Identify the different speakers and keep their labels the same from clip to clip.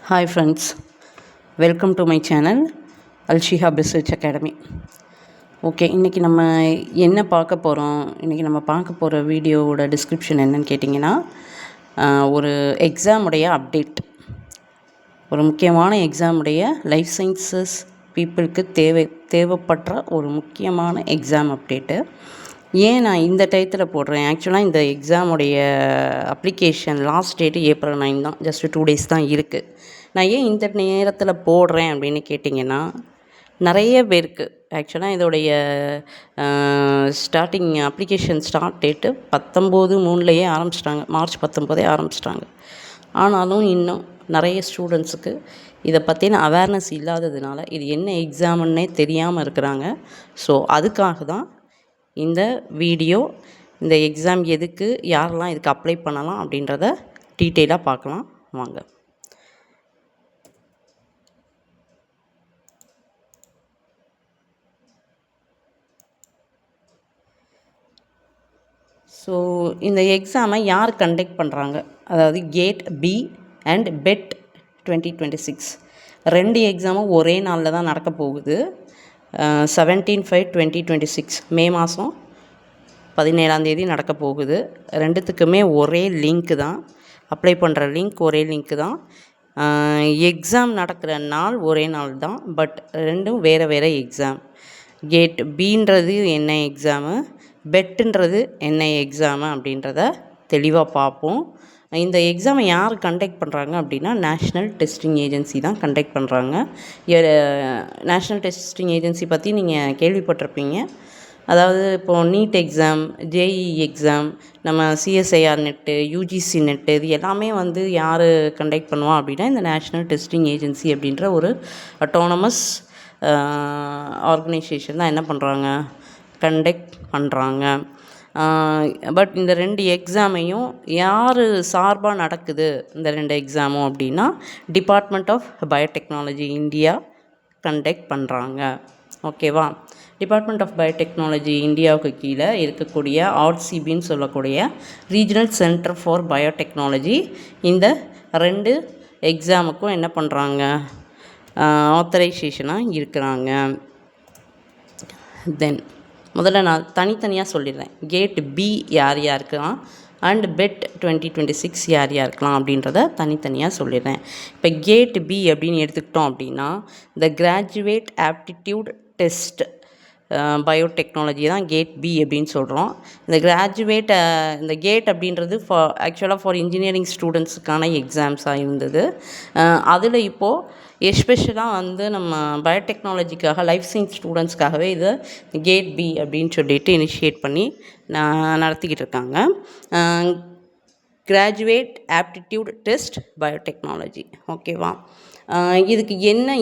Speaker 1: Hi friends, welcome to my channel Al-Shihab Research Academy. Okay, இன்றைக்கி நம்ம என்ன பார்க்க போகிறோம்? இன்றைக்கி நம்ம பார்க்க போகிற வீடியோவோட டிஸ்கிரிப்ஷன் என்னன்னு கேட்டிங்கன்னா, ஒரு எக்ஸாமுடைய அப்டேட், ஒரு முக்கியமான எக்ஸாமுடைய லைஃப் சயின்சஸ் பீப்புளுக்கு தேவைப்படுற ஒரு முக்கியமான எக்ஸாம் அப்டேட்டு. ஏன் நான் இந்த டயத்தில் போடுறேன்? ஆக்சுவலாக இந்த எக்ஸாமுடைய அப்ளிகேஷன் லாஸ்ட் டேட்டு April 9 தான், ஜஸ்ட் 2 days தான் இருக்குது. நான் ஏன் இந்த நேரத்தில் போடுறேன் அப்படின்னு கேட்டிங்கன்னா, நிறைய பேருக்கு ஆக்சுவலாக இதோடைய ஸ்டார்டிங் அப்ளிகேஷன் ஸ்டார்ட் டேட்டு 19/3 ஆரம்பிச்சிட்டாங்க, March 19 ஆரம்பிச்சிட்டாங்க. ஆனாலும் இன்னும் நிறைய ஸ்டூடெண்ட்ஸுக்கு இதை பற்றின அவேர்னஸ் இல்லாததுனால இது என்ன எக்ஸாமுன்னே தெரியாமல் இருக்கிறாங்க. ஸோ அதுக்காக தான் இந்த வீடியோ. இந்த எக்ஸாம் எதுக்கு, யாரெல்லாம் இதுக்கு அப்ளை பண்ணலாம் அப்படின்றத டீட்டெயிலாக பார்க்கலாம் வாங்க. ஸோ இந்த எக்ஸாமை யார் கண்டக்ட் பண்ணுறாங்க? அதாவது கேட் பி அண்ட் பெட் 2026 2 எக்ஸாமும் ஒரே நாளில் தான் நடக்க போகுது. 17/5/2026 மே மாதம் 17 நடக்க போகுது. ரெண்டுத்துக்குமே ஒரே லிங்க்கு தான், அப்ளை பண்ணுற லிங்க் ஒரே லிங்க்கு தான். எக்ஸாம் நடக்கிற நாள் ஒரே நாள் தான், பட் ரெண்டும் வேறு வேறு எக்ஸாம். கேட் பின்றது என்ன எக்ஸாமு, பெட்டுன்றது என்ன எக்ஸாமு அப்படின்றத தெளிவாக பார்ப்போம். இந்த எக்ஸாமை யார் கண்டக்ட் பண்ணுறாங்க அப்படின்னா, நேஷ்னல் டெஸ்டிங் ஏஜென்சி தான் கண்டக்ட் பண்ணுறாங்க. நேஷ்னல் டெஸ்டிங் ஏஜென்சி பற்றி நீங்கள் கேள்விப்பட்டிருப்பீங்க. அதாவது இப்போது நீட் எக்ஸாம், ஜேஇ எக்ஸாம், நம்ம சிஎஸ்ஐஆர் நெட்டு, யூஜிசி நெட்டு, இது எல்லாமே வந்து யார் கண்டக்ட் பண்ணுவா அப்படின்னா, இந்த நேஷ்னல் டெஸ்டிங் ஏஜென்சி அப்படின்ற ஒரு அட்டானமஸ் ஆர்கனைசேஷன் தான் என்ன பண்ணுறாங்க, கண்டக்ட் பண்ணுறாங்க. பட் இந்த 2 எக்ஸாமையும் யார் சார்பாக நடக்குது இந்த 2 எக்ஸாமும் அப்படின்னா, department of biotechnology India conduct பண்ணுறாங்க. ஓகேவா? டிபார்ட்மெண்ட் ஆஃப் பயோடெக்னாலஜி இந்தியாவுக்கு கீழே இருக்கக்கூடிய ஆர்சிபின்னு சொல்லக்கூடிய ரீஜனல் சென்டர் ஃபார் பயோடெக்னாலஜி இந்த 2 எக்ஸாமுக்கும் என்ன பண்ணுறாங்க, ஆத்தரைசேஷனாக இருக்கிறாங்க. தென் முதல்ல நான் தனித்தனியாக சொல்லிடுறேன். கேட் பி யார் யாருக்கலாம் அண்ட் பெட் 2026 யார் யாருக்கலாம் அப்படின்றத தனித்தனியாக சொல்லிடுறேன். இப்போ கேட் பி அப்படின்னு எடுத்துக்கிட்டோம் அப்படின்னா, இந்த கிராஜுவேட் ஆப்டிடியூட் டெஸ்ட் பயோடெக்னாலஜி தான் கேட் பி அப்படின்னு சொல்கிறோம். இந்த இந்த கேட் அப்படின்றது ஆக்சுவலாக ஃபார் இன்ஜினியரிங் ஸ்டூடெண்ட்ஸுக்கான எக்ஸாம்ஸாக இருந்தது. அதில் இப்போது எஸ்பெஷலாக வந்து நம்ம பயோடெக்னாலஜிக்காக லைஃப் சயின்ஸ் ஸ்டூடெண்ட்ஸ்க்காகவே இதை கேட் பி அப்படின்னு சொல்லிட்டு இனிஷியேட் பண்ணி நடத்திக்கிட்டு இருக்காங்க. Graduate aptitude test biotechnology. ஓகேவா? இதுக்கு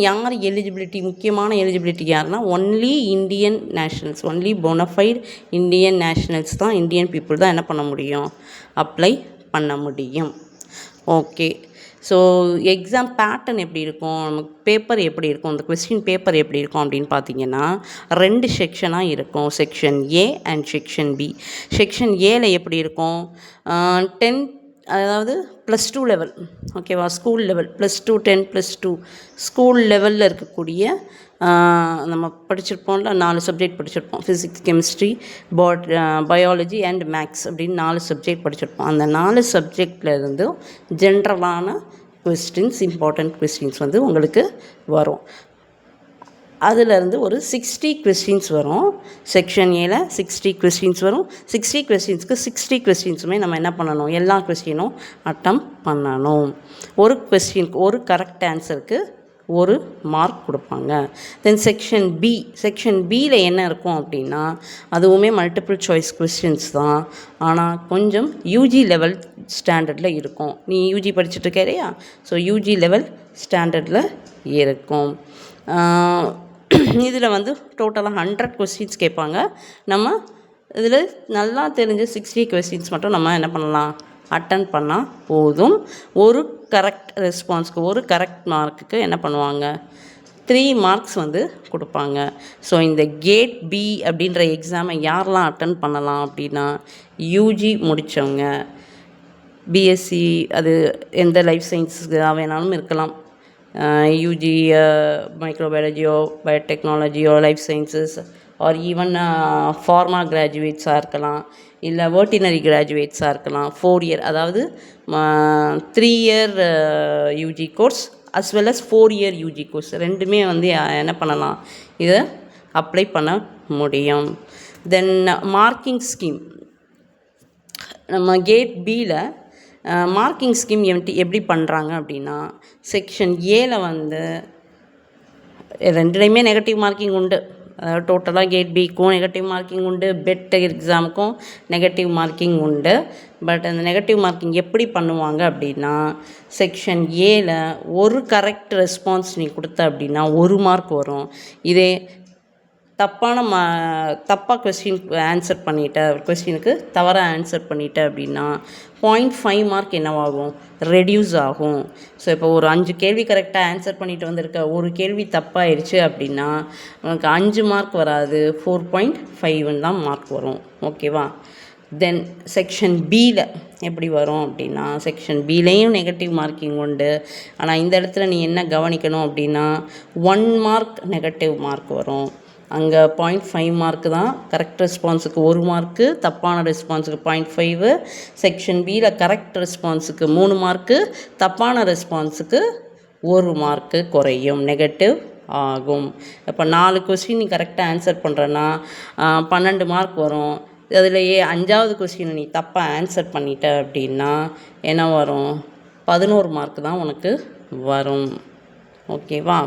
Speaker 1: யார் எலிஜிபிலிட்டி, முக்கியமான எலிஜிபிலிட்டி யாருன்னா, only Indian nationals, only bonafide Indian nationals தான், இந்தியன் பீப்புள் தான் என்ன பண்ண முடியும், அப்ளை பண்ண முடியும். ஓகே. ஸோ எக்ஸாம் பேட்டர்ன் எப்படி இருக்கும், நமக்கு பேப்பர் எப்படி இருக்கும், இந்த கொஸ்டின் பேப்பர் எப்படி இருக்கும் அப்படின்னு பார்த்தீங்கன்னா, 2 செக்ஷனாக இருக்கும். Section A and section B. Section ஏல எப்படி இருக்கும், 10 அதாவது +2 லெவல், ஓகேவா, ஸ்கூல் லெவல், +2 10 +2 ஸ்கூல் லெவலில் இருக்கக்கூடிய நம்ம படிச்சிருப்போம்ல, 4 சப்ஜெக்ட் படிச்சிருப்போம். Physics, chemistry, biology and maths அப்படின்னு 4 சப்ஜெக்ட் படிச்சிருப்போம். அந்த 4 சப்ஜெக்டில் இருந்து ஜென்ரலான கொஸ்டின்ஸ், இம்பார்ட்டண்ட் கொஸ்டின்ஸ் வந்து உங்களுக்கு வரும். அதிலேருந்து ஒரு 60 கொஸ்டின்ஸ் வரும். செக்ஷன் ஏல 60 கொஸ்டின்ஸ் வரும். 60 கொஸ்டின்ஸ்க்கு 60 கொஸ்டின்ஸுமே நம்ம என்ன பண்ணணும், எல்லா கொஸ்டினும் அட்டம் பண்ணணும். ஒரு கொஸ்டினுக்கு ஒரு கரெக்ட் ஆன்சருக்கு 1 மார்க் கொடுப்பாங்க. தென் செக்ஷன் பி. செக்ஷன் பியில் என்ன இருக்கும் அப்படின்னா, அதுவுமே மல்டிபிள் சாய்ஸ் கொஸ்டின்ஸ் தான், ஆனால் கொஞ்சம் யூஜி லெவல் ஸ்டாண்டர்டில் இருக்கும். நீ யூஜி படிச்சுட்டு இருக்க இல்லையா, ஸோ யூஜி லெவல் ஸ்டாண்டர்டில் இருக்கும். இதில் வந்து டோட்டலாக 100 கொஸ்டின்ஸ் கேட்பாங்க. நம்ம இதில் நல்லா தெரிஞ்ச 60 கொஸ்டின்ஸ் மட்டும் நம்ம என்ன பண்ணலாம், அட்டன் பண்ணால் போதும். ஒரு கரெக்ட் ரெஸ்பான்ஸ்க்கு, ஒரு கரெக்ட் மார்க்குக்கு என்ன பண்ணுவாங்க, 3 மார்க்ஸ் வந்து கொடுப்பாங்க. ஸோ இந்த கேட் பி அப்படின்ற எக்ஸாமை யாரெல்லாம் அட்டன் பண்ணலாம் அப்படின்னா, யூஜி முடித்தவங்க, பிஎஸ்சி, அது எந்த லைஃப் சயின்ஸுக்கு வேணாலும் இருக்கலாம், யூஜி மைக்ரோபயாலஜியோ பயோடெக்னாலஜியோ life sciences or even pharma கிராஜுவேட்ஸாக இருக்கலாம், இல்லை வெர்டினரி கிராஜுவேட்ஸாக இருக்கலாம். 4 இயர், அதாவது 3 year UG course as well as 4 year UG course ரெண்டுமே வந்து என்ன பண்ணலாம், இதை அப்ளை பண்ண முடியும். தென் மார்க்கிங் ஸ்கீம், நம்ம கேட் பியில் மார்க்கிங் ஸ்கீம் எப்படி பண்ணுறாங்க அப்படின்னா, செக்ஷன் ஏல வந்து ரெண்டுலேயுமே நெகட்டிவ் மார்க்கிங் உண்டு. அதாவது டோட்டலாக கேட் பிக்கும் நெகட்டிவ் மார்க்கிங் உண்டு, பெட் எக்ஸாமுக்கும் நெகட்டிவ் மார்க்கிங் உண்டு. பட் அந்த நெகட்டிவ் மார்க்கிங் எப்படி பண்ணுவாங்க அப்படின்னா, செக்ஷன் ஏல ஒரு கரெக்ட் ரெஸ்பான்ஸ் நீ கொடுத்த அப்படின்னா 1 மார்க் வரும். இதே தப்பாக கொஸ்டினுக்கு தவறாக ஆன்சர் பண்ணிட்ட அப்படின்னா 0.5 மார்க் என்னவாகும், ரெடியூஸ் ஆகும். ஸோ இப்போ ஒரு 5 கேள்வி கரெக்டாக ஆன்சர் பண்ணிட்டு வந்திருக்க, ஒரு கேள்வி தப்பாகிடுச்சு அப்படின்னா உனக்கு 5 மார்க் வராது, 4.5 தான் மார்க் வரும். ஓகேவா? தென் செக்ஷன் பியில் எப்படி வரும் அப்படின்னா, செக்ஷன் பிலையும் நெகட்டிவ் மார்க்கிங் உண்டு. ஆனால் இந்த இடத்துல நீ என்ன கவனிக்கணும் அப்படின்னா, 1 மார்க் நெகட்டிவ் மார்க் வரும். அங்கே 0.5 மார்க்கு தான், கரெக்ட் ரெஸ்பான்ஸுக்கு 1 மார்க்கு, தப்பான ரெஸ்பான்ஸுக்கு 0.5. செக்ஷன் பியில் கரெக்ட் ரெஸ்பான்ஸுக்கு 3 மார்க்கு, தப்பான ரெஸ்பான்ஸுக்கு 1 மார்க்கு குறையும், நெகட்டிவ் ஆகும். இப்போ 4 கொஸ்டின் நீ கரெக்டாக ஆன்சர் பண்ணுறன்னா 12 மார்க் வரும். அதுலேயே 5வது கொஸ்டினை நீ தப்பாக ஆன்சர் பண்ணிட்ட அப்படின்னா என்ன வரும், 11 மார்க் தான் உனக்கு வரும். ஓகேவா?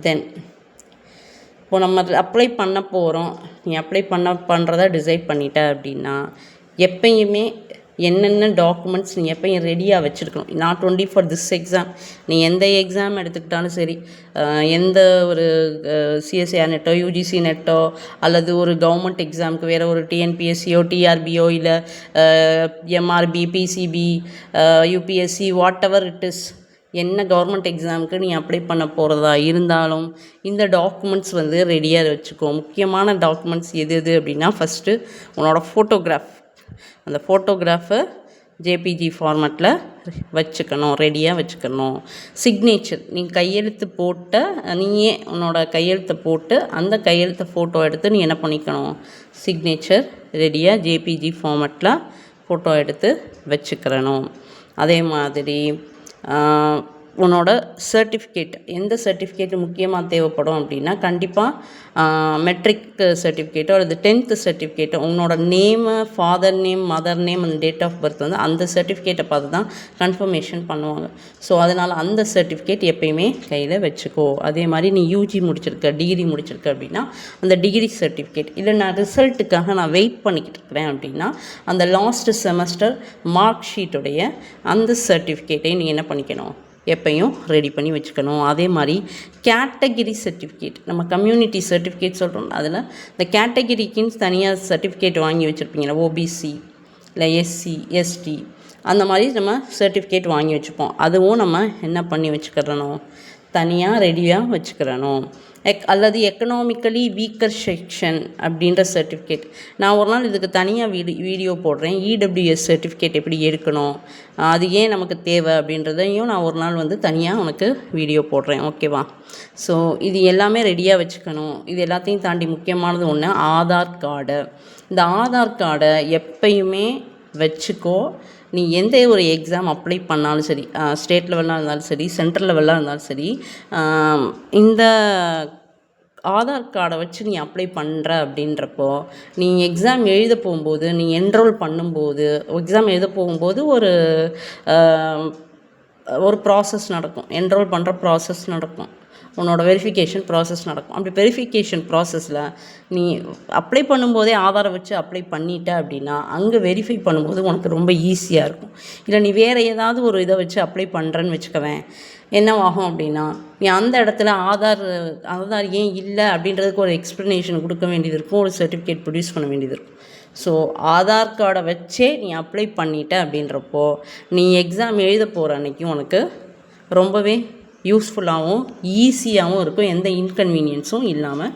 Speaker 1: தென் இப்போ நம்ம அப்ளை பண்ண போகிறோம். நீ அப்ளை பண்ணுறதா டிசைட் பண்ணிட்ட அப்படின்னா எப்பயுமே என்னென்ன டாக்குமெண்ட்ஸ் நீ எப்பயும் ரெடியாக வச்சுருக்கணும். Not only for this exam, நீ எந்த எக்ஸாம் எடுத்துக்கிட்டாலும் சரி, எந்த ஒரு சிஎஸ்சிஆர் நெட்டோ யூஜிசி நெட்டோ அல்லது ஒரு கவர்மெண்ட் எக்ஸாமுக்கு வேறு ஒரு டிஎன்பிஎஸ்சியோ டிஆர்பியோ இல்லை MRP PCB UPSC what ever it is, என்ன கவர்மெண்ட் எக்ஸாமுக்கு நீ அப்ளை பண்ண போகிறதா இருந்தாலும் இந்த டாக்குமெண்ட்ஸ் வந்து ரெடியாக வச்சுக்கோ. முக்கியமான டாக்குமெண்ட்ஸ் எது அப்படின்னா, ஃபஸ்ட்டு உன்னோட ஃபோட்டோகிராஃப், அந்த ஃபோட்டோகிராஃபை ஜேபிஜி ஃபார்மேட்டில் வச்சுக்கணும், ரெடியாக வச்சுக்கணும். சிக்னேச்சர், நீ கையெழுத்து போட்ட, நீயே உன்னோட கையெழுத்தை போட்டு அந்த கையெழுத்தை ஃபோட்டோ எடுத்து நீ என்ன பண்ணிக்கணும், சிக்னேச்சர் ரெடியாக ஜேபிஜி ஃபார்மேட்டில் ஃபோட்டோ எடுத்து வச்சுக்கிறணும். அதே மாதிரி உன்னோட சர்டிஃபிகேட், எந்த சர்டிஃபிகேட் முக்கியமாக தேவைப்படும் அப்படின்னா, கண்டிப்பாக மெட்ரிக் சர்டிஃபிகேட்டோ அல்லது 10th சர்டிஃபிகேட்டோ, உன்னோட name, father name, mother name, அந்த டேட் ஆஃப் பர்த் வந்து அந்த சர்டிஃபிகேட்டை பார்த்து தான் கன்ஃபர்மேஷன் பண்ணுவாங்க. ஸோ அதனால் அந்த சர்டிஃபிகேட் எப்பயுமே கையில் வச்சுக்கோ. அதே மாதிரி நீ யூஜி முடிச்சிருக்க, டிகிரி முடிச்சிருக்க அப்படின்னா அந்த டிகிரி சர்டிஃபிகேட், இல்லை நான் ரிசல்ட்டுக்காக நான் வெயிட் பண்ணிக்கிட்டு இருக்கிறேன் அப்படின்னா அந்த லாஸ்ட் செமஸ்டர் மார்க் ஷீட்டுடைய அந்த சர்டிஃபிகேட்டை நீ என்ன பண்ணிக்கணும், எப்பையும் ரெடி பண்ணி வச்சுக்கணும். அதே மாதிரி கேட்டகிரி சர்டிஃபிகேட், நம்ம கம்யூனிட்டி சர்டிஃபிகேட் சொல்கிறோம், அதில் இந்த கேட்டகிரிக்குன்னு தனியாக சர்டிஃபிகேட் வாங்கி வச்சுருப்பீங்களா, ஓபிசி இல்லை எஸ்சி எஸ்டி, அந்த மாதிரி நம்ம சர்டிஃபிகேட் வாங்கி வச்சுப்போம். அதுவும் நம்ம என்ன பண்ணி வச்சுக்கிறணும், தனியாக ரெடியாக வச்சுக்கிறணும். அல்லது எக்கனாமிக்கலி வீக்கர் செக்ஷன் அப்படின்ற சர்டிஃபிகேட், நான் ஒரு நாள் இதுக்கு தனியாக வீடியோ போடுறேன். இடபிள்யூஎஸ் சர்டிஃபிகேட் எப்படி எடுக்கணும், அது ஏன் நமக்கு தேவை அப்படின்றதையும் நான் ஒரு நாள் வந்து தனியாக உனக்கு வீடியோ போடுறேன். ஓகேவா? ஸோ இது எல்லாமே ரெடியாக வச்சுக்கணும். இது எல்லாத்தையும் தாண்டி முக்கியமானது ஒன்று, ஆதார் கார்டு. இந்த ஆதார் கார்டை எப்பயுமே வச்சுக்கோ. நீ எந்த ஒரு எக்ஸாம் அப்ளை பண்ணாலும் சரி, ஸ்டேட் லெவலாக இருந்தாலும் சரி, சென்ட்ரல் லெவலாக இருந்தாலும் சரி, இந்த ஆதார் கார்டை வச்சு நீ அப்ளை பண்ணுற அப்படின்றப்போ, நீ எக்ஸாம் எழுத போகும்போது, நீ என்ரோல் பண்ணும்போது, எக்ஸாம் எழுத போகும்போது ஒரு ப்ராசஸ் நடக்கும், என்ரோல் பண்ணுற ப்ராசஸ் நடக்கும், உன்னோட வெரிஃபிகேஷன் ப்ராசஸ் நடக்கும். அப்படி வெரிஃபிகேஷன் ப்ராசஸில் நீ அப்ளை பண்ணும்போதே ஆதாரை வச்சு அப்ளை பண்ணிட்ட அப்படின்னா அங்கே வெரிஃபை பண்ணும்போது உனக்கு ரொம்ப ஈஸியாக இருக்கும். இல்லை நீ வேறு ஏதாவது ஒரு இதை வச்சு அப்ளை பண்ணுறேன்னு வச்சுக்கவேன், என்னவாகும் அப்படின்னா, நீ அந்த இடத்துல ஆதார் ஏன் இல்லை அப்படின்றதுக்கு ஒரு எக்ஸ்ப்ளனேஷன் கொடுக்க வேண்டியது இருக்கும், ஒரு சர்டிஃபிகேட் ப்ரொடியூஸ் பண்ண வேண்டியது இருக்கும். ஸோ ஆதார் கார்டை வச்சே நீ அப்ளை பண்ணிட்ட அப்படின்றப்போ நீ எக்ஸாம் எழுத போகிற அன்றைக்கும் உனக்கு ரொம்பவே யூஸ்ஃபுல்லாகவும் ஈஸியாகவும் இருக்கும், எந்த இன்கன்வீனியன்ஸும் இல்லாமல்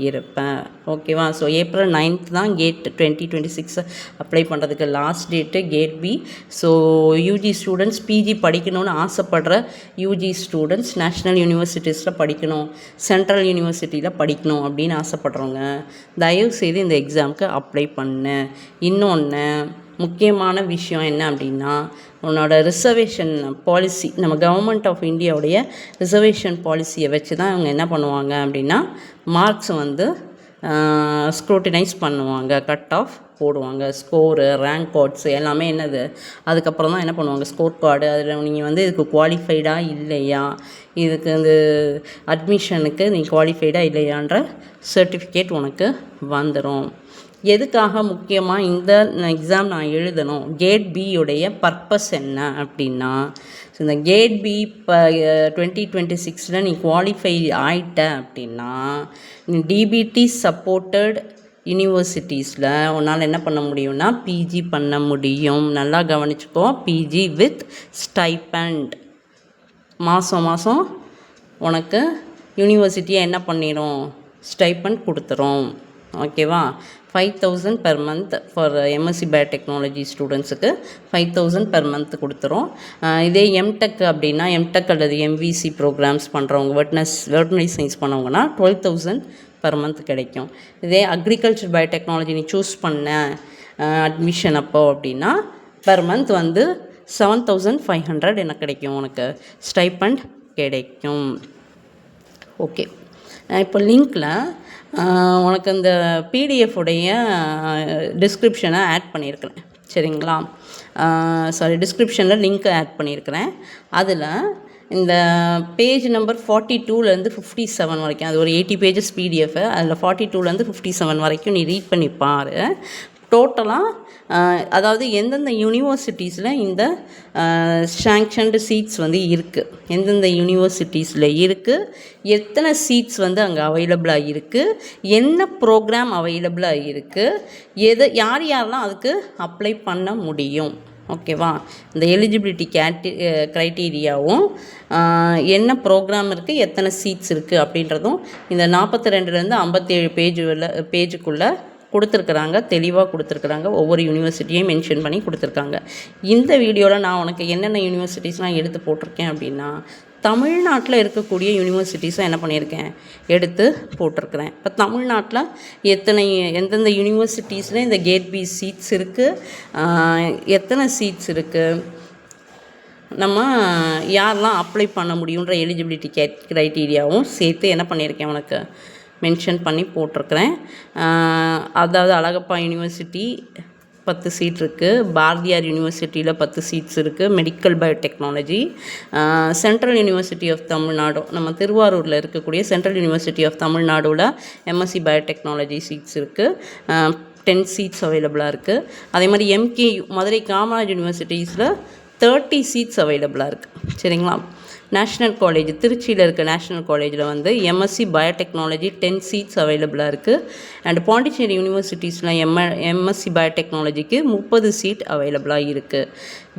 Speaker 1: இருப்பேன். ஓகேவா? ஸோ ஏப்ரல் 9th தான் கேட் 2026 அப்ளை பண்ணுறதுக்கு last date GAT B. So UG students, PG படிக்கணும்னு ஆசைப்படுற யூஜி ஸ்டூடெண்ட்ஸ், நேஷ்னல் யூனிவர்சிட்டிஸில் படிக்கணும், சென்ட்ரல் யூனிவர்சிட்டியில் படிக்கணும் அப்படின்னு ஆசைப்படுறவங்க தயவுசெய்து இந்த எக்ஸாமுக்கு அப்ளை பண்ணு. இன்னொன்று முக்கியமான விஷயம் என்ன அப்படின்னா, உன்னோட ரிசர்வேஷன் பாலிசி, நம்ம கவர்மெண்ட் ஆஃப் இந்தியாவுடைய ரிசர்வேஷன் பாலிசியை வச்சு தான் அவங்க என்ன பண்ணுவாங்க அப்படின்னா மார்க்ஸ் வந்து ஸ்க்ரூட்டினைஸ் பண்ணுவாங்க, கட் ஆஃப் போடுவாங்க, ஸ்கோரு, ரேங்க் கார்ட்ஸு எல்லாமே என்னது அதுக்கப்புறம் தான் என்ன பண்ணுவாங்க ஸ்கோர் கார்டு. அதில் நீங்கள் வந்து இதுக்கு குவாலிஃபைடாக இல்லையா, இதுக்கு வந்து அட்மிஷனுக்கு நீ குவாலிஃபைடாக இல்லையான்ற சர்டிஃபிகேட் உனக்கு வந்துடும். எதுக்காக முக்கியமாக இந்த எக்ஸாம் நான் எழுதணும், கேட் பியுடைய பர்பஸ் என்ன அப்படின்னா, இந்த கேட் பி இப்போ 2026 நீ குவாலிஃபை ஆகிட்ட அப்படின்னா நீ டிபிடி சப்போர்ட்டட் யூனிவர்சிட்டிஸில் உன்னால் என்ன பண்ண முடியும்னா பிஜி பண்ண முடியும். நல்லா கவனிச்சுக்கோ, பிஜி வித் ஸ்டைப்பண்ட். மாதம் உனக்கு யூனிவர்சிட்டியை என்ன பண்ணிடும், ஸ்டைப்பண்ட் கொடுத்துரும். ஓகேவா? 5,000 per month for MSc biotechnology ஸ்டூடெண்ட்ஸுக்கு 5,000 per month கொடுத்துரும். இதே எம்டெக் அப்படின்னா, எம்டெக் அல்லது எம்விசி ப்ரோக்ராம்ஸ் பண்ணுறவங்க, வெட்டனரி சயின்ஸ் பண்ணவங்கன்னா 12,000 per month கிடைக்கும். இதே அக்ரிகல்ச்சர் பயோடெக்னாலஜி நீ சூஸ் பண்ண அட்மிஷன் அப்போ அப்படின்னா per month வந்து 7,500 எனக்கு கிடைக்கும், உனக்கு ஸ்டைப்பண்ட் கிடைக்கும். ஓகே, இப்போ லிங்க்கில் உனக்கு இந்த பிடிஎஃப் உடைய டிஸ்கிரிப்ஷனை ஆட் பண்ணியிருக்கிறேன். சரிங்களா? டிஸ்கிரிப்ஷனில் லிங்க்கை ஆட் பண்ணியிருக்கிறேன். அதில் இந்த பேஜ் நம்பர் 42லேருந்து 57 வரைக்கும், அது ஒரு 80 pages பிடிஎஃப். அதில் 42லேருந்து 57 வரைக்கும் நீ ரீட் பண்ணி பாரு. டோட்டலாக அதாவது எந்தெந்த யூனிவர்சிட்டிஸில் இந்த சாங்ஷன்டு சீட்ஸ் வந்து இருக்குது, எந்தெந்த யூனிவர்சிட்டிஸில் இருக்குது, எத்தனை சீட்ஸ் வந்து அங்கே அவைலபிளாக இருக்குது, என்ன ப்ரோக்ராம் அவைலபிளாக இருக்குது, யாரெல்லாம் அதுக்கு அப்ளை பண்ண முடியும். ஓகேவா? இந்த எலிஜிபிலிட்டி க்ரைட்டீரியாவும் என்ன ப்ரோக்ராம் இருக்குது, எத்தனை சீட்ஸ் இருக்குது அப்படின்றதும் இந்த 42லேருந்து 57 பேஜுக்குள்ளே கொடுத்துருக்குறாங்க, தெளிவாக கொடுத்துருக்குறாங்க. ஒவ்வொரு யூனிவர்சிட்டியும் மென்ஷன் பண்ணி கொடுத்துருக்காங்க. இந்த வீடியோவில் நான் உனக்கு என்னென்ன யூனிவர்சிட்டிஸ்லாம் எடுத்து போட்டிருக்கேன் அப்படின்னா, தமிழ்நாட்டில் இருக்கக்கூடிய யூனிவர்சிட்டிஸை என்ன பண்ணியிருக்கேன், எடுத்து போட்டிருக்கிறேன். இப்போ தமிழ்நாட்டில் எந்தெந்த யூனிவர்சிட்டிஸில் இந்த கேட் பி சீட்ஸ் இருக்குது, எத்தனை சீட்ஸ் இருக்குது, நம்ம யாரெல்லாம் அப்ளை பண்ண முடியுன்ற எலிஜிபிலிட்டி க்ரைட்டீரியாவும் சேர்த்து என்ன பண்ணியிருக்கேன் உனக்கு மென்ஷன் பண்ணி போட்டிருக்கிறேன். அதாவது அழகப்பா யூனிவர்சிட்டி 10 சீட் இருக்குது, பாரதியார் யூனிவர்சிட்டியில் 10 சீட்ஸ் இருக்குது, medical biotechnology, central university of Tamil Nadu, நம்ம திருவாரூரில் இருக்கக்கூடிய சென்ட்ரல் யூனிவர்சிட்டி ஆஃப் தமிழ்நாடுவில் எம்எஸ்சி பயோடெக்னாலஜி சீட்ஸ் இருக்குது, 10 சீட்ஸ் அவைலபிளாக இருக்குது. அதே மாதிரி எம்கேயு மதுரை காமராஜ் யூனிவர்சிட்டிஸில் 30 சீட்ஸ் அவைலபிளாக இருக்குது. சரிங்களா? நேஷ்னல் காலேஜ் திருச்சியில் இருக்க நேஷ்னல் காலேஜில் வந்து எம்எஸ்சி பயோடெக்னாலஜி 10 சீட்ஸ் அவைலபிளாக இருக்குது. அண்ட் பாண்டிச்சேரி யூனிவர்சிட்டிஸில் எம்எஸ்சி பயோடெக்னாலஜிக்கு 30 சீட் அவைலபிளாக இருக்குது.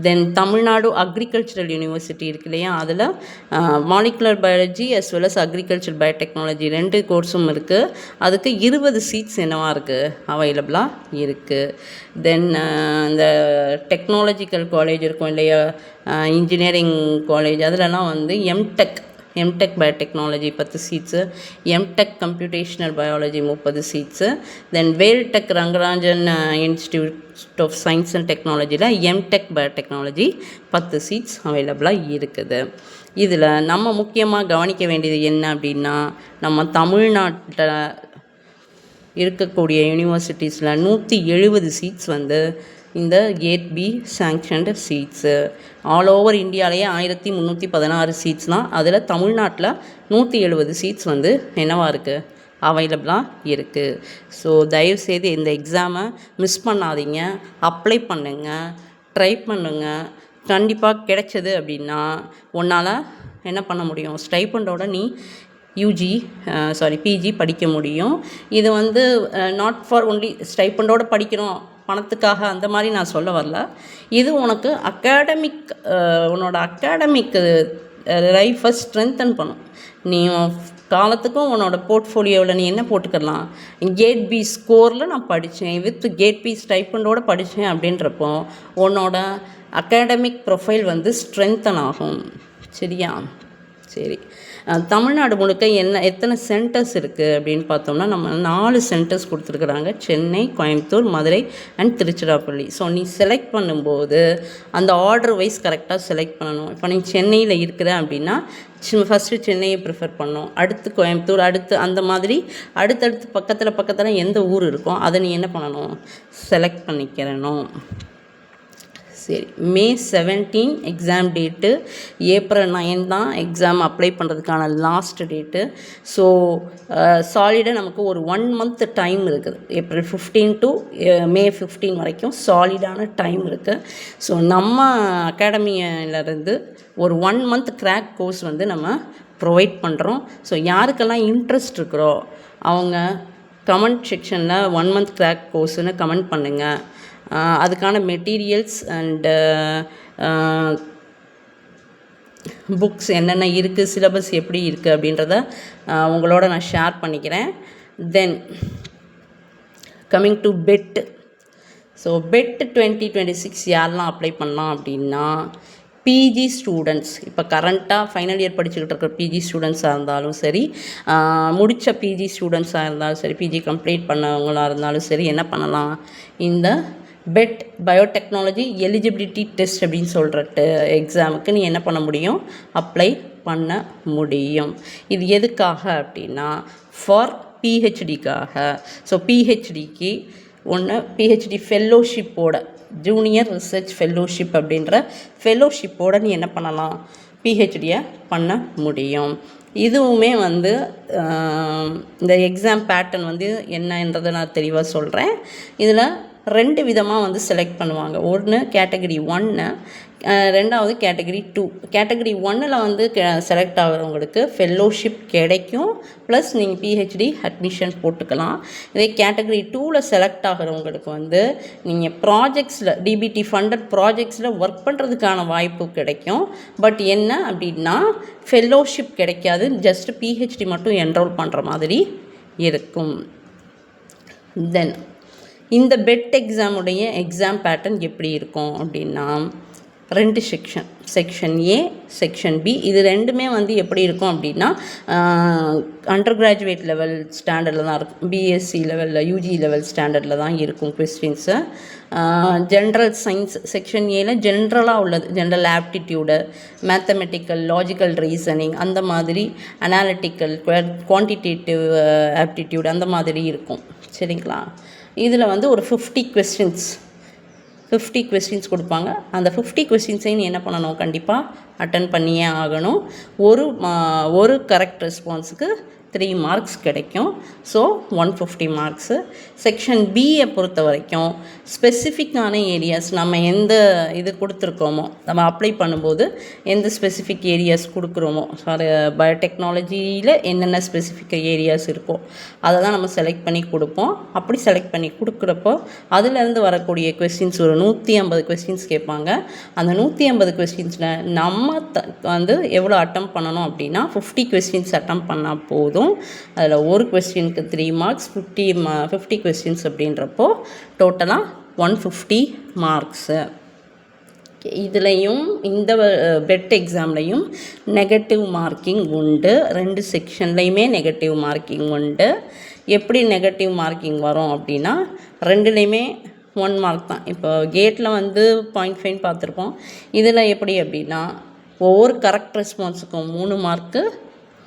Speaker 1: தென் தமிழ்நாடு அக்ரிகல்ச்சரல் யூனிவர்சிட்டி இருக்கு இல்லையா, அதில் molecular biology as well as agriculture biotechnology 2 கோர்ஸும் இருக்குது. அதுக்கு 20 சீட்ஸ் என்னவா இருக்குது, அவைலபிளாக இருக்குது. தென் இந்த டெக்னாலஜிக்கல் காலேஜ் இருக்கும் இல்லையா, இன்ஜினியரிங் காலேஜ், அதிலலாம் வந்து MTech biotechnology 10 seats, MTech computational biology 30 seats, then Veltech Rangarajan institute of science and டெக்னாலஜியில் எம்டெக் பயோடெக்னாலஜி 10 சீட்ஸ் அவைலபிளாக இருக்குது. இதில் நம்ம முக்கியமாக கவனிக்க வேண்டியது என்ன அப்படின்னா, நம்ம தமிழ்நாட்டில் இருக்கக்கூடிய யூனிவர்சிட்டிஸில் 170 சீட்ஸ் வந்து இந்த GAT B sanctioned seats. All over இந்தியாவிலேயே 1316 சீட்ஸ்னால் அதில் தமிழ்நாட்டில் 170 சீட்ஸ் வந்து என்னவாக இருக்குது, அவைலபிளாக இருக்குது. ஸோ தயவுசெய்து இந்த எக்ஸாமை மிஸ் பண்ணாதீங்க, அப்ளை பண்ணுங்கள், ட்ரை பண்ணுங்கள். கண்டிப்பாக கிடைச்சது அப்படின்னா உன்னால் என்ன பண்ண முடியும், ஸ்டைப்பண்டோட நீ பிஜி படிக்க முடியும். இது வந்து நாட் ஃபார் ஒன்லி ஸ்டைப்பண்டோடு படிக்கணும் பணத்துக்காக அந்த மாதிரி நான் சொல்ல வரல. இது உனக்கு உன்னோட அகாடமிக் லைஃப்பை ஸ்ட்ரென்தன் பண்ணும். நீ காலத்துக்கும் உன்னோட போர்ட்ஃபோலியோவில் நீ என்ன போட்டுக்கலாம், கேட் பி ஸ்கோரில் நான் படித்தேன், வித் கேட் பி ஸ்டைப்பண்டோடு படித்தேன் அப்படின்றப்போ உன்னோட அகாடமிக் ப்ரொஃபைல் வந்து ஸ்ட்ரென்தன் ஆகும். சரியா? சரி, தமிழ்நாடு முழுக்க எத்தனை சென்டர்ஸ் இருக்குது அப்படின்னு பார்த்தோம்னா நம்ம 4 சென்டர்ஸ் கொடுத்துருக்குறாங்க. சென்னை, கோயம்புத்தூர், மதுரை அண்ட் திருச்சிராப்பள்ளி. ஸோ நீ செலக்ட் பண்ணும்போது அந்த ஆர்டர் வைஸ் கரெக்டாக செலக்ட் பண்ணணும். இப்போ நீ சென்னையில் இருக்கிற அப்படின்னா ஃபஸ்ட்டு சென்னையை ப்ரிஃபர் பண்ணணும், அடுத்து கோயம்புத்தூர், அடுத்து அந்த மாதிரி அடுத்தடுத்து பக்கத்தில் எந்த ஊர் இருக்கோ அதை நீ என்ன பண்ணணும், செலக்ட் பண்ணிக்கிறணும். சரி, May 17 எக்ஸாம் டேட்டு, April 9 தான் எக்ஸாம் அப்ளை பண்ணுறதுக்கான லாஸ்ட் டேட்டு. ஸோ சாலிடாக நமக்கு ஒரு 1 month டைம் இருக்குது. April 15 to May 15 வரைக்கும் சாலிடான டைம் இருக்குது. ஸோ நம்ம அகாடமியிலேருந்து ஒரு 1 month கிராக் கோர்ஸ் வந்து நம்ம ப்ரொவைட் பண்ணுறோம். ஸோ யாருக்கெல்லாம் இன்ட்ரெஸ்ட் இருக்கிறோ அவங்க கமெண்ட் செக்ஷனில் 1 month கிராக் கோர்ஸ்னு கமெண்ட் பண்ணுங்கள். அதுக்கான மெட்டீரியல்ஸ் அண்டு புக்ஸ் என்னென்ன இருக்குது, சிலபஸ் எப்படி இருக்குது அப்படின்றத உங்களோட நான் ஷேர் பண்ணிக்கிறேன். Then coming to BET. So BET 2026 யாரெல்லாம் அப்ளை பண்ணலாம் அப்படின்னா பிஜி ஸ்டூடெண்ட்ஸ், இப்போ கரண்ட்டாக ஃபைனல் இயர் படிச்சுக்கிட்டு இருக்கிற பிஜி ஸ்டூடெண்ட்ஸாக இருந்தாலும் சரி, முடித்த பிஜி ஸ்டூடெண்ட்ஸாக இருந்தாலும் சரி, பிஜி கம்ப்ளீட் பண்ணவங்களாக இருந்தாலும் சரி, என்ன பண்ணலாம், இந்த பெட் பயோடெக்னாலஜி எலிஜிபிலிட்டி டெஸ்ட் அப்படின்னு சொல்கிற எக்ஸாமுக்கு நீ என்ன பண்ண முடியும், அப்ளை பண்ண முடியும். இது எதுக்காக அப்படின்னா ஃபார் பிஹெச்டிக்காக. ஸோ பிஹெச்டிக்கு ஒன்று பிஹெச்டி ஃபெல்லோஷிப்போட, ஜூனியர் ரிசர்ச் ஃபெல்லோஷிப் அப்படின்ற ஃபெல்லோஷிப்போடு நீ என்ன பண்ணலாம், பிஹெச்டியை பண்ண முடியும். இதுவுமே வந்து இந்த எக்ஸாம் பேட்டர்ன் வந்து என்னன்றதை நான் தெளிவாக சொல்கிறேன். இதில் 2 விதமாக வந்து செலக்ட் பண்ணுவாங்க. ஒன்று கேட்டகரி 1, ரெண்டாவது கேட்டகரி 2. கேட்டகரி 1ல் வந்து செலக்ட் ஆகிறவங்களுக்கு ஃபெல்லோஷிப் கிடைக்கும், ப்ளஸ் நீங்கள் பிஹெச்டி அட்மிஷன் போட்டுக்கலாம். இதே கேட்டகரி 2ல் செலக்ட் ஆகிறவங்களுக்கு வந்து நீங்கள் ப்ராஜெக்ட்ஸில், டிபிடி ஃபண்டட் ப்ராஜெக்ட்ஸில் ஒர்க் பண்ணுறதுக்கான வாய்ப்பு கிடைக்கும். பட் என்ன அப்படின்னா ஃபெல்லோஷிப் கிடைக்காது, ஜஸ்ட் பிஹெச்டி மட்டும் என்ரோல் பண்ணுற மாதிரி இருக்கும். தென் இந்த பெட் எக்ஸாமுடைய எக்ஸாம் பேட்டர்ன் எப்படி இருக்கும் அப்படின்னா 2 section, section A, section B. இது ரெண்டுமே வந்து எப்படி இருக்கும் அப்படின்னா அண்டர் கிராஜுவேட் லெவல் ஸ்டாண்டர்டில் தான் இருக்கும், பிஎஸ்சி லெவலில், யூஜி லெவல் ஸ்டாண்டர்டில் தான் இருக்கும் கொஸ்டின்ஸு. ஜென்ரல் சயின்ஸ் செக்ஷன் ஏல ஜென்ரலாக உள்ளது, general aptitude, mathematical, logical reasoning, அந்த மாதிரி அனாலிட்டிக்கல், குவான்டிடேட்டிவ் ஆப்டிடியூட் அந்த மாதிரி இருக்கும். சரிங்களா? இதில் வந்து ஒரு 50 கொஸ்டின்ஸ் கொடுப்பாங்க. அந்த 50 கொஸ்டின்ஸையும் நீ என்ன பண்ணணும், கண்டிப்பாக அட்டன் பண்ணியே ஆகணும். ஒரு கரெக்ட் ரெஸ்பான்ஸுக்கு 3 மார்க்ஸ் கிடைக்கும். So 150 marks. செக்ஷன் பியை பொறுத்த வரைக்கும் ஸ்பெசிஃபிக்கான ஏரியாஸ், நம்ம எந்த இது கொடுத்துருக்கோமோ, நம்ம அப்ளை பண்ணும்போது எந்த ஸ்பெசிஃபிக் ஏரியாஸ் கொடுக்குறோமோ, பயோடெக்னாலஜியில் என்னென்ன ஸ்பெசிஃபிக் ஏரியாஸ் இருக்கோ அதை தான் நம்ம செலக்ட் பண்ணி கொடுப்போம். அப்படி செலக்ட் பண்ணி கொடுக்குறப்போ அதுலேருந்து வரக்கூடிய கொஸ்டின்ஸ் ஒரு 150 கொஸ்டின்ஸ் கேட்பாங்க. அந்த 150 கொஸ்டின்ஸில் நம்ம வந்து எவ்வளோ அட்டம் பண்ணணும் அப்படின்னா 50 கொஸ்டின்ஸ் அட்டம் பண்ணால் போதும். அதில் ஒரு கொஸ்டினுக்கு 3 மார்க்ஸ், 50 கொஸ்டின்ஸ் அப்படின்றப்போ டோட்டலாக 150 மார்க்ஸு. இதுலேயும் இந்த பெட் எக்ஸாம்லேயும் நெகட்டிவ் மார்க்கிங் உண்டு. 2 செக்ஷன்லேயுமே நெகட்டிவ் மார்க்கிங் உண்டு. எப்படி நெகட்டிவ் மார்க்கிங் வரும் அப்படின்னா 2லேயுமே 1 மார்க் தான். இப்போ கேட்டில் வந்து 0.5 பார்த்துருப்போம். இதில் எப்படி அப்படின்னா ஒவ்வொரு கரெக்ட் ரெஸ்பான்ஸுக்கும் 3 மார்க்கு,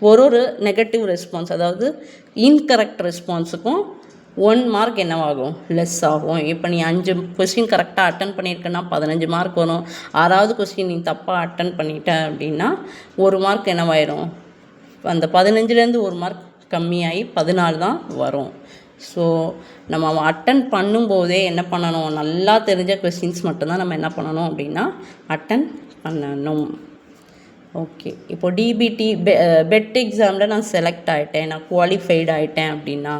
Speaker 1: ஒரு நெகட்டிவ் ரெஸ்பான்ஸ், அதாவது இன்கரெக்ட் ரெஸ்பான்ஸுக்கும் 1 மார்க் என்னவாகும், லெஸ் ஆகும். இப்போ நீ 5 கொஸ்டின் கரெக்டாக அட்டன் பண்ணியிருக்கேன்னா 15 மார்க் வரும். 6வது கொஸ்டின் நீ தப்பாக அட்டன் பண்ணிட்ட அப்படின்னா 1 மார்க் என்னவாயிரும், அந்த 15லேருந்து 1 மார்க் கம்மியாகி 14 தான் வரும். ஸோ நம்ம அட்டன் பண்ணும்போதே என்ன பண்ணணும், நல்லா தெரிஞ்ச கொஸ்டின்ஸ் மட்டும்தான் நம்ம என்ன பண்ணணும் அப்படின்னா அட்டன் பண்ணணும். ஓகே, இப்போ டிபிடி பெட் எக்ஸாமில் நான் செலக்ட் ஆகிட்டேன், நான் குவாலிஃபைடு ஆகிட்டேன் அப்படின்னா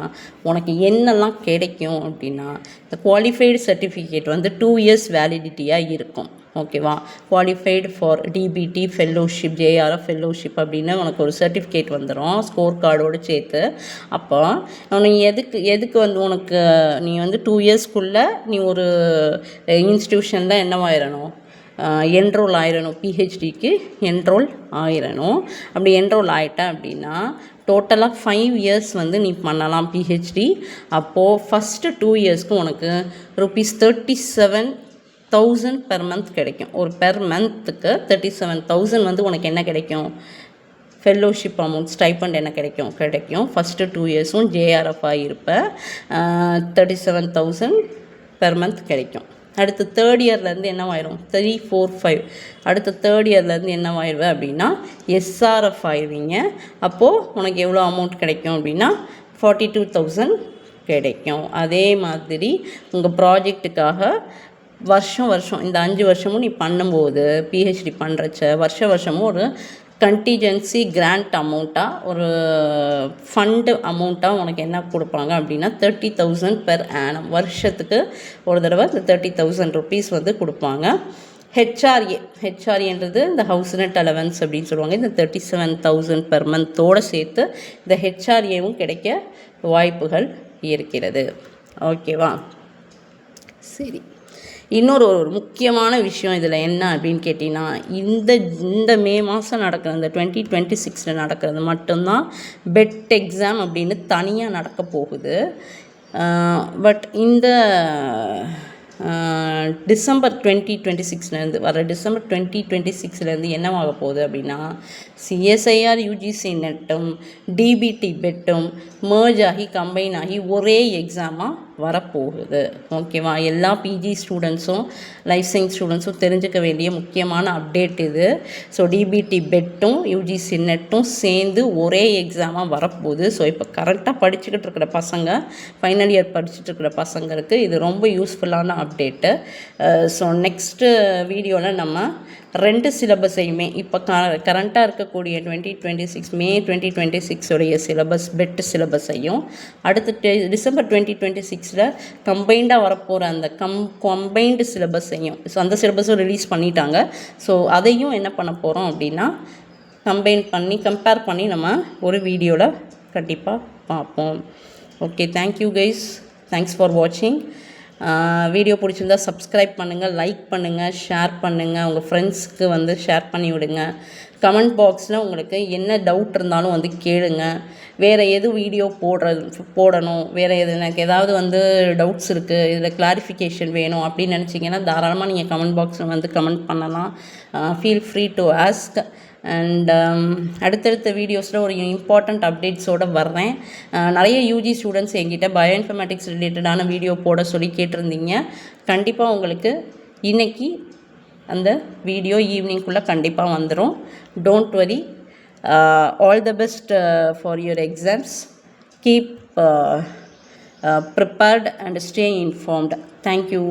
Speaker 1: உனக்கு என்னெல்லாம் கிடைக்கும் அப்படின்னா, இந்த குவாலிஃபைடு சர்டிஃபிகேட் வந்து 2 இயர்ஸ் வேலிடிட்டியாக இருக்கும். ஓகேவா. Qualified for DBT fellowship, JRF fellowship அப்படின்னு உனக்கு ஒரு சர்டிஃபிகேட் வந்துடும் ஸ்கோர் கார்டோடு சேர்த்து. அப்போ நீ எதுக்கு வந்து உனக்கு நீ வந்து 2 இயர்ஸ்க்குள்ளே நீ ஒரு இன்ஸ்டியூஷனில் என்னவாயிடணும், என்ரோல் ஆயிடணும், பிஹெச்டிக்கு என்ரோல் ஆயிடணும். அப்படி என்ரோல் ஆகிட்ட அப்படின்னா டோட்டலாக 5 இயர்ஸ் வந்து நீ பண்ணலாம் பிஹெச்டி. அப்போது ஃபஸ்ட்டு 2 இயர்ஸ்க்கு உனக்கு ₹37,000 பெர் மந்த் கிடைக்கும். ஒரு பெர் மந்த்துக்கு 37,000 வந்து உனக்கு என்ன கிடைக்கும், ஃபெல்லோஷிப் அமௌண்ட் ஸ்டைப்பண்ட் என்ன கிடைக்கும். ஃபஸ்ட்டு 2 இயர்ஸும் ஜேஆர்எஃபாக இருப்ப 37,000 பெர் மந்த் கிடைக்கும். அடுத்து தேர்ட் இயர்லேருந்து என்னவாயிரும், 3, 4, 5 அடுத்த தேர்ட் இயர்லேருந்து என்னவாயிடுவேன் அப்படின்னா எஸ்ஆர்எஃப் ஆயிடுவீங்க. அப்போது உனக்கு எவ்வளோ அமௌண்ட் கிடைக்கும் அப்படின்னா 42,000 கிடைக்கும். அதே மாதிரி உங்கள் ப்ராஜெக்ட்டுக்காக வருஷம் இந்த 5 வருஷமும் நீ பண்ணும்போது பிஹெச்டி பண்ணுறச்ச வருஷமும் ஒரு கண்டிஜென்சி கிராண்ட் அமௌண்ட்டாக ஒரு ஃபண்டு அமௌண்ட்டாக உனக்கு என்ன கொடுப்பாங்க அப்படின்னா 30,000 பெர் ஆனம். வருஷத்துக்கு ஒரு தடவை இந்த 30,000 ருபீஸ் வந்து கொடுப்பாங்க. ஹெச்ஆர்ஏன்றது இந்த ஹவுஸ் ரெண்ட் அலவன்ஸ் அப்படின்னு சொல்லுவாங்க. இந்த 37,000 பெர் மந்தோடு சேர்த்து இந்த ஹெச்ஆர்ஏவும் கிடைக்க வாய்ப்புகள் இருக்கிறது. ஓகேவா. சரி, இன்னொரு முக்கியமான விஷயம் இதில் என்ன அப்படின்னு கேட்டிங்கன்னா, இந்த மே மாதம் நடக்கிற இந்த 2026 நடக்கிறது மட்டும்தான் பெட் எக்ஸாம் அப்படின்னு தனியாக நடக்க போகுது. பட் இந்த டிசம்பர் 2026 வர டிசம்பர் 2026 என்னவாக போகுது அப்படின்னா சிஎஸ்ஐஆர் யூஜிசி நெட்டும் டிபிடி பெட்டும் மர்ஜ் ஆகி கம்பைன் ஆகி ஒரே எக்ஸாமாக வரப்போகுது. ஓகேவா. எல்லா பிஜி ஸ்டூடெண்ட்ஸும் லைஃப் சயின்ஸ் ஸ்டூடெண்ட்ஸும் தெரிஞ்சுக்க வேண்டிய முக்கியமான அப்டேட் இது. ஸோ டிபிடி பெட்டும் யூஜிசி நெட்டும் சேர்ந்து ஒரே எக்ஸாமாக வரப்போகுது. ஸோ இப்போ கரெக்டாக படிச்சுக்கிட்டு இருக்கிற பசங்க, ஃபைனல் இயர் படிச்சுட்டு இருக்கிற பசங்களுக்கு இது ரொம்ப யூஸ்ஃபுல்லான அப்டேட்டு. ஸோ நெக்ஸ்ட்டு வீடியோவில் நம்ம 2 சிலபஸையுமே இப்போ கரண்ட்டாக இருக்கக்கூடிய 2026 மே 2026 உடைய சிலபஸ் பெட் சிலபஸையும் அடுத்து டிசம்பர் 2026 கம்பைண்டாக வரப்போகிற அந்த கம்பைன்டு சிலபஸையும், ஸோ அந்த சிலபஸும் ரிலீஸ் பண்ணிட்டாங்க. ஸோ அதையும் என்ன பண்ண போகிறோம் அப்படின்னா கம்பேர் பண்ணி நம்ம ஒரு வீடியோவில் கண்டிப்பாக பார்ப்போம். Okay, thank you guys, thanks for வாட்சிங். வீடியோ பிடிச்சிருந்தா சப்ஸ்கிரைப் பண்ணுங்கள், லைக் பண்ணுங்கள், ஷேர் பண்ணுங்கள், உங்கள் ஃப்ரெண்ட்ஸ்க்கு வந்து ஷேர் பண்ணி விடுங்க. கமெண்ட் பாக்ஸில் உங்களுக்கு என்ன டவுட் இருந்தாலும் வந்து கேளுங்க. வேறு எது வீடியோ போடணும், வேறு எனக்கு ஏதாவது வந்து டவுட்ஸ் இருக்குது, இதில் கிளாரிஃபிகேஷன் வேணும் அப்படின்னு நினச்சிங்கன்னா தாராளமாக நீங்கள் கமெண்ட் பாக்ஸில் வந்து கமெண்ட் பண்ணலாம். Feel free to ask. And அடுத்தடுத்த வீடியோஸில் ஒரு இம்பார்ட்டண்ட் அப்டேட்ஸோடு வர்றேன். நிறைய யூஜி ஸ்டூடெண்ட்ஸ் என்கிட்ட பயோ இன்ஃபர்மேட்டிக்ஸ் ரிலேட்டடான வீடியோ போட சொல்லி கேட்டிருந்தீங்க. கண்டிப்பாக உங்களுக்கு இன்றைக்கி அந்த வீடியோ ஈவினிங்குள்ளே கண்டிப்பாக வந்துடும். Don't worry. All the best for your exams. Keep prepared and stay informed. Thank you.